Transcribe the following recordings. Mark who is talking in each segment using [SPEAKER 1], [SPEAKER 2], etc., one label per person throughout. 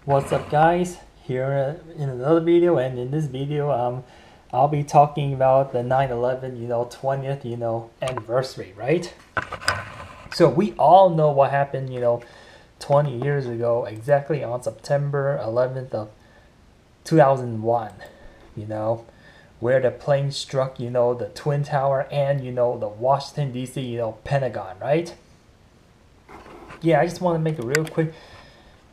[SPEAKER 1] What's up, guys? Here in another video, and in this video, I'll be talking about the 9/11, 20th, anniversary, right? So we all know what happened, 20 years ago, exactly on September 11th of 2001, you know, where the plane struck, the Twin Tower and, the Washington, D.C., Pentagon, right? Yeah, I just want to make a real quick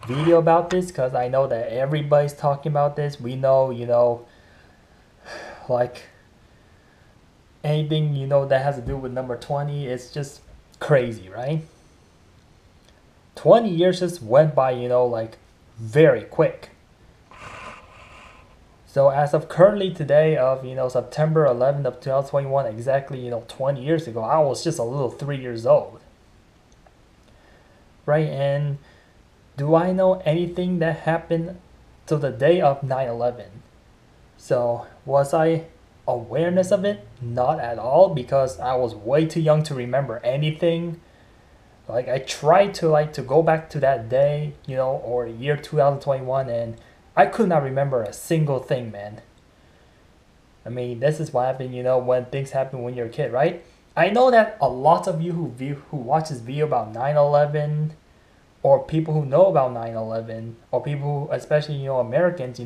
[SPEAKER 1] video about this because I know that everybody's talking about this. We know, like anything, that has to do with number 20, it's just crazy, right? 20 years just went by, like very quick. So as of currently today of, September 11th of 2021, exactly, 20 years ago, I was just a little 3 years old. Right? And do I know anything that happened to the day of 9/11? So was I awareness of it? Not at all, because I was way too young to remember anything. Like I tried to go back to that day, or year 2021, and I could not remember a single thing, man. I mean, this is what happened, when things happen when you're a kid, right? I know that a lot of you who watch this video about 9/11, or people who know about 9/11, or people who, especially, Americans,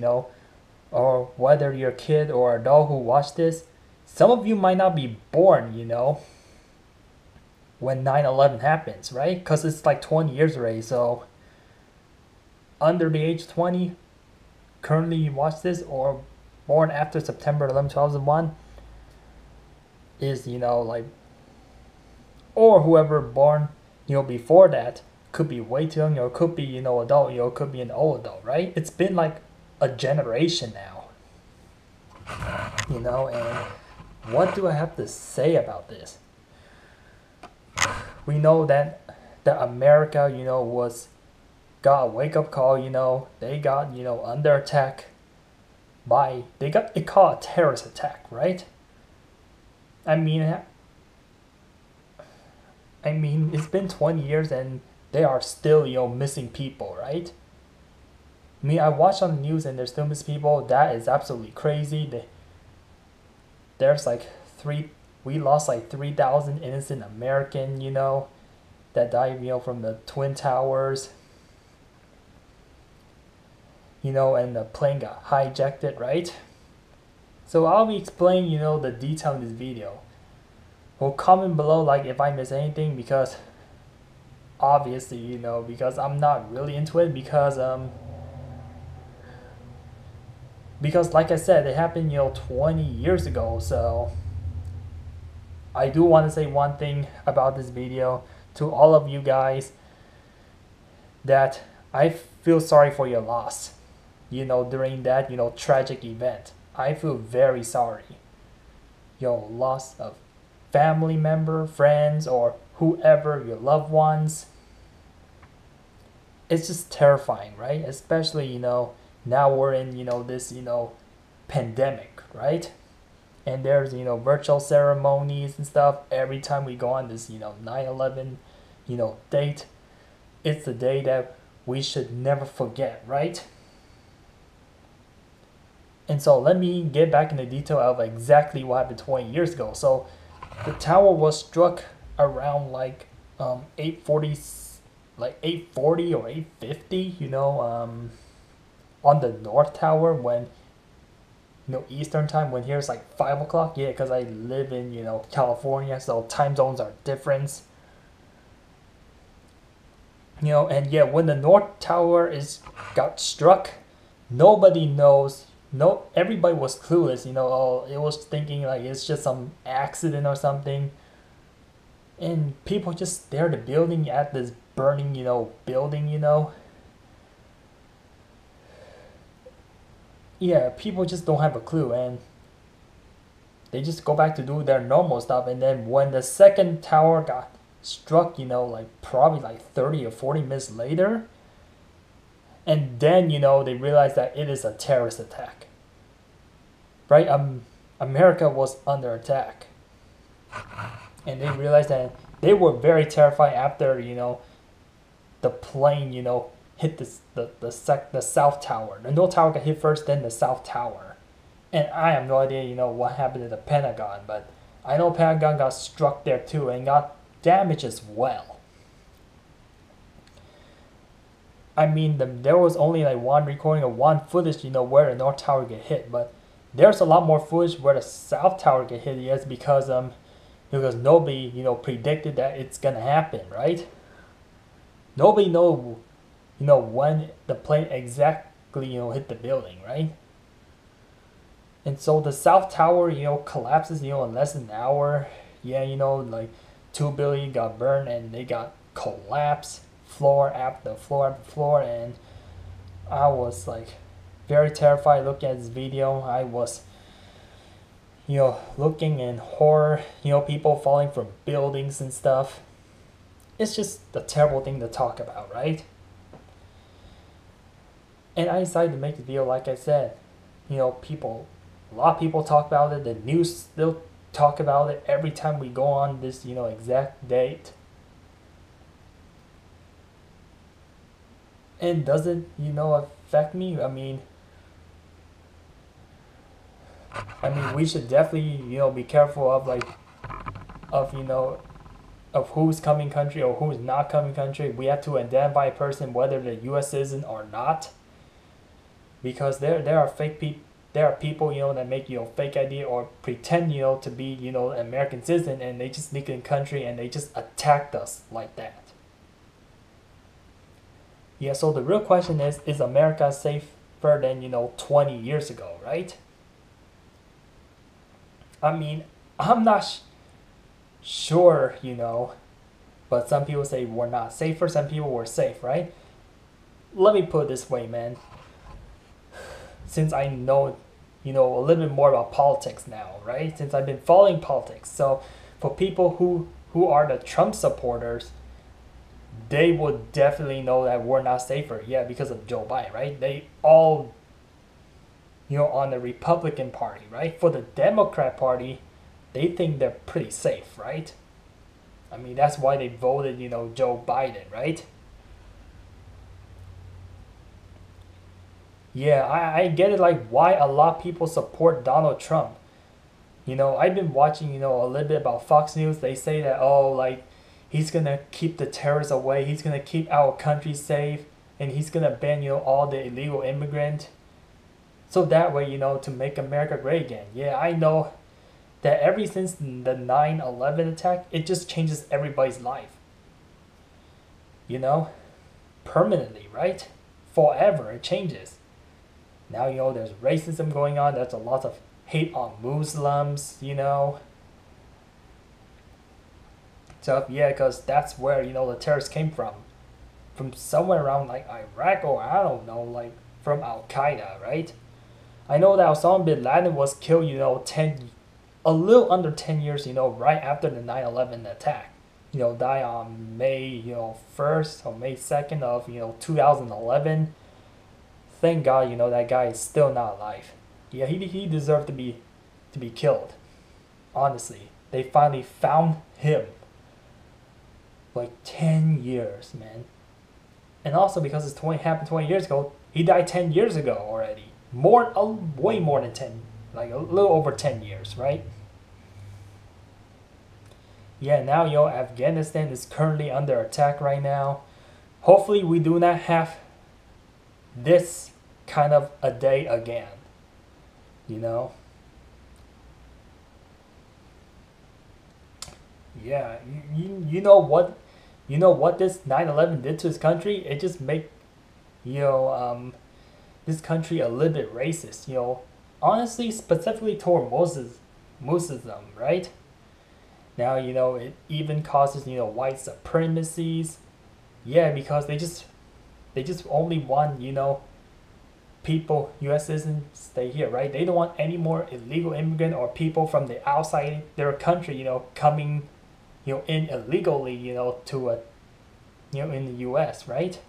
[SPEAKER 1] or whether you're a kid or adult who watch this, some of you might not be born, when 9/11 happens, right? Because it's like 20 years already. So under the age of 20, currently you watch this, or born after September 11, 2001, is, like, or whoever born, before that, could be way too young, or could be, adult, could be an old adult, right? It's been like a generation now, and what do I have to say about this? We know that the America, got a wake-up call, they got, under attack they got it called a terrorist attack, right? I mean, it's been 20 years and they are still, missing people, right? I mean, I watch on the news and there's still missing people. That is absolutely crazy. There's like we lost like 3,000 innocent American, that died, from the Twin Towers. And the plane got hijacked, right? So I'll be explaining, the detail in this video. Well, comment below, like, if I miss anything, because obviously, because I'm not really into it, because like I said, it happened, 20 years ago. So I do want to say one thing about this video to all of you guys, that I feel sorry for your loss, during that, tragic event. I feel very sorry. Loss of family member, friends, or whoever, your loved ones. It's just terrifying, right? Especially, now we're in, this, pandemic, right? And there's, virtual ceremonies and stuff every time we go on this, 9/11, date. It's the day that we should never forget, right? And so let me get back into detail of exactly what happened 20 years ago. So the tower was struck around like 8:40, like 8:40 or 8:50, on the North Tower, when, Eastern time, when here it's like 5 o'clock. Yeah, because I live in, California, so time zones are different. And yeah, when the North Tower got struck, nobody knows. No, everybody was clueless. Oh, it was thinking like it's just some accident or something. And people just stare at the building, at this burning, building. Yeah, people just don't have a clue, and they just go back to do their normal stuff. And then when the second tower got struck, like probably like 30 or 40 minutes later, and then, they realized that it is a terrorist attack, right? America was under attack, and they realized that they were very terrified after, the plane, hit the South Tower. The North Tower got hit first, then the South Tower. And I have no idea, what happened to the Pentagon, but I know Pentagon got struck there too and got damaged as well. I mean, there was only like one recording of one footage, where the North Tower get hit, but there's a lot more footage where the South Tower get hit. Yes, because nobody predicted that it's gonna happen, right? Nobody know when the plane exactly hit the building, right? And so the South Tower collapses in less than an hour. Yeah, like 2 buildings got burned and they got collapsed floor after floor, and I was like very terrified looking at this video. I was looking in horror, people falling from buildings and stuff. It's just a terrible thing to talk about, right? And I decided to make the video, like I said, a lot of people talk about it. The news still talk about it every time we go on this exact date. And does it affect me? I mean we should definitely be careful of who's coming country or who's not coming country. We have to identify a person whether they're U.S. citizen or not, because there are people that make fake ID or pretend to be an American citizen, and they just sneak in country and they just attacked us like that. Yeah, so the real question is America safer than 20 years ago, right? I mean, I'm not sure, but some people say we're not safer, some people were safe, right? Let me put it this way, man. Since I know, a little bit more about politics now, right? Since I've been following politics. So for people who are the Trump supporters, they would definitely know that we're not safer. Yeah, because of Joe Biden, right? They all, on the Republican Party, right? For the Democrat Party, they think they're pretty safe, right? I mean, that's why they voted, Joe Biden, right? Yeah, I get it, like, why a lot of people support Donald Trump. I've been watching, a little bit about Fox News. They say that, he's going to keep the terrorists away. He's going to keep our country safe. And he's going to ban, all the illegal immigrants. So that way, to make America great again. Yeah, I know that ever since the 9/11 attack, it just changes everybody's life. Permanently, right? Forever, it changes. Now, there's racism going on. There's a lot of hate on Muslims, So, yeah, because that's where, the terrorists came from. From somewhere around, like, Iraq or, I don't know, like, from Al-Qaeda, right? I know that Osama bin Laden was killed, a little under 10 years, right after the 9/11 attack. Died on May, 1st or May 2nd of, 2011. Thank God, that guy is still not alive. Yeah, he deserved to be killed. Honestly, they finally found him. Like 10 years, man. And also because it's happened 20 years ago, he died 10 years ago already. Way more than 10, like a little over 10 years, right? Yeah, now Afghanistan is currently under attack right now. Hopefully we do not have this kind of a day again. Yeah, you know what this 9/11 did to this country? It just make this country a little bit racist. Honestly, specifically toward Muslim, right? Now it even causes white supremacies. Yeah, because they just only want people, U.S. citizens, stay here, right? They don't want any more illegal immigrant or people from the outside their country, coming, in illegally, to in the U.S., right?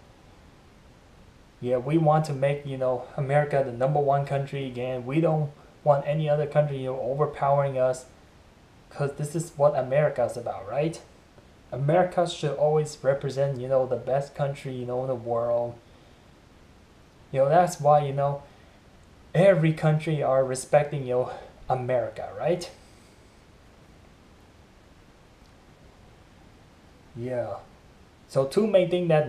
[SPEAKER 1] Yeah, we want to make, America the #1 country again. We don't want any other country, overpowering us, because this is what America's about, right? America should always represent, the best country, in the world. That's why, every country are respecting, America, right? Yeah. So two main things that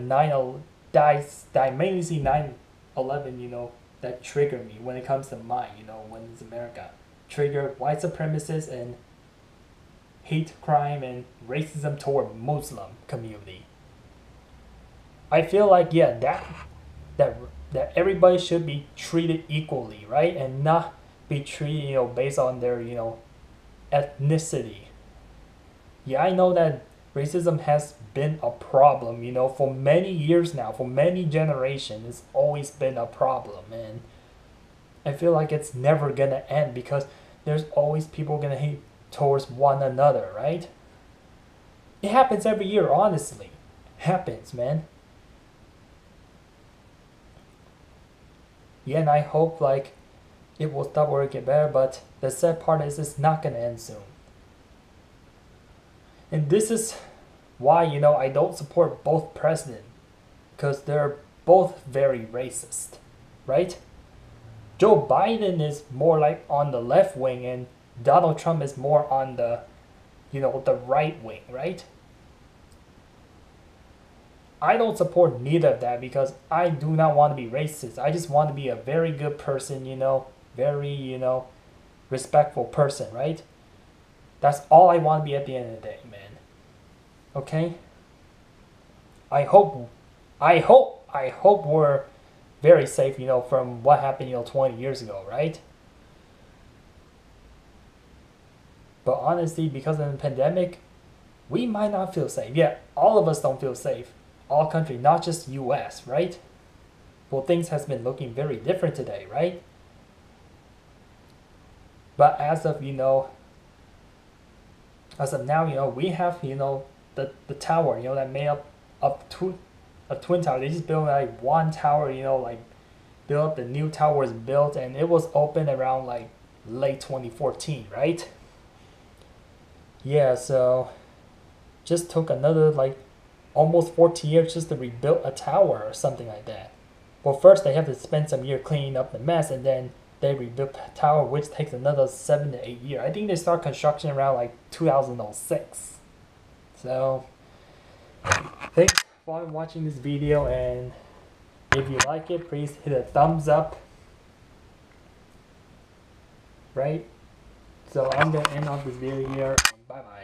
[SPEAKER 1] that I mainly see 9/11, that trigger me when it comes to mine, when it's America. Trigger white supremacists and hate crime and racism toward Muslim community. I feel like that that everybody should be treated equally, right? And not be treated, based on their, ethnicity. Yeah, I know that racism has been a problem, for many years now, for many generations. It's always been a problem, and I feel like it's never gonna end because there's always people gonna hate towards one another, right? It happens every year, honestly. Happens, man. Yeah, and I hope like it will stop or get better, but the sad part is it's not gonna end soon. And this is why, I don't support both presidents, because they're both very racist, right? Joe Biden is more like on the left wing and Donald Trump is more on the right wing, right? I don't support neither of that because I do not want to be racist. I just want to be a very good person, very, respectful person, right? That's all I want to be at the end of the day, man. Okay? I hope I hope we're very safe, from what happened, 20 years ago, right? But honestly, because of the pandemic, we might not feel safe. Yeah, all of us don't feel safe. All countries, not just US, right? Well, things has been looking very different today, right? But as of now, we have, the tower, that made up of a twin tower. They just built like one tower, like built the new tower was built and it was open around like late 2014, right? Yeah, so just took another like almost 14 years just to rebuild a tower or something like that. Well, first they have to spend some year cleaning up the mess, and then they rebuild the tower, which takes another 7 to 8 years. I think they start construction around like 2006. So, thanks for watching this video, and if you like it, please hit a thumbs up. Right? So I'm gonna end off this video here, and bye bye.